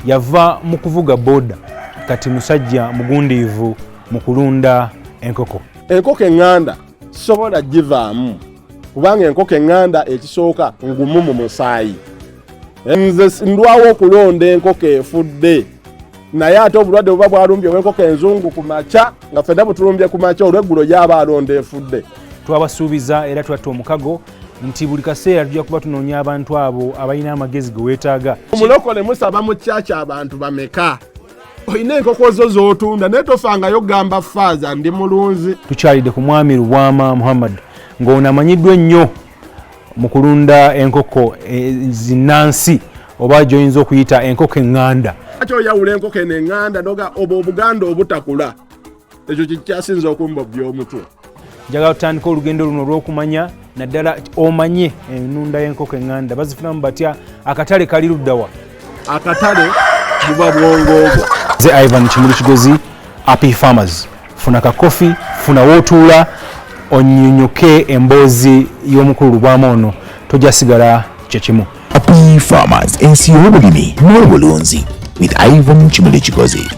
yava mu kuvuga boda kati musajja mugundiivu mu kulunda enkoko. Enkoko eŋŋanda sobola givaamu kubanga enkoko eŋŋanda ekisooka ngumu mu musaayi. Nze ndwawo okulonda enkoko efudde naye ate obulwadde buba bwalumbye enkoko enzungu ku makya nga ffenna butulumbye ku makya olweggulo gyaba alonda efudde. Twabasuubiza era twatta omukago nti buli kaseera tujja kuba tunoonya abantu abo abalina amagezi ge weetaaga. Omulokole musaba mu kyaki abantu bameka? Olina enkoko zo z'otunda naye tofangayo gamba faaza ndi mulunzi. Tukyalidde ku mwami Lubwama Muhammad ng'ono amanyiddwa ennyo mu kulunda enkoko zinnansi oba gy'oyinza okuyita enkoko eŋŋanda. Ate oyawula enkoko eno eŋŋanda noga oba obuganda obutakula ekyo kikyasinza okumba by'omutwe. Njagala tutandika olugendo luno olw'okumanya naddala omanye ennunda y'enkoko eŋŋanda bazifunamu batya, akatale kali luddawa? Akatale buba bwongoogo. Nze Ivan Kimuli Kigozi, Happy Farmers. Funa kakofi, funa wootuula, onyonyoke emboozi y'omukulu Lubwama ono, tojja sigala kye kimu. Happy Farmers, ensi y'obulimi n'obulunzi with Ivan Kimuli Kigozi.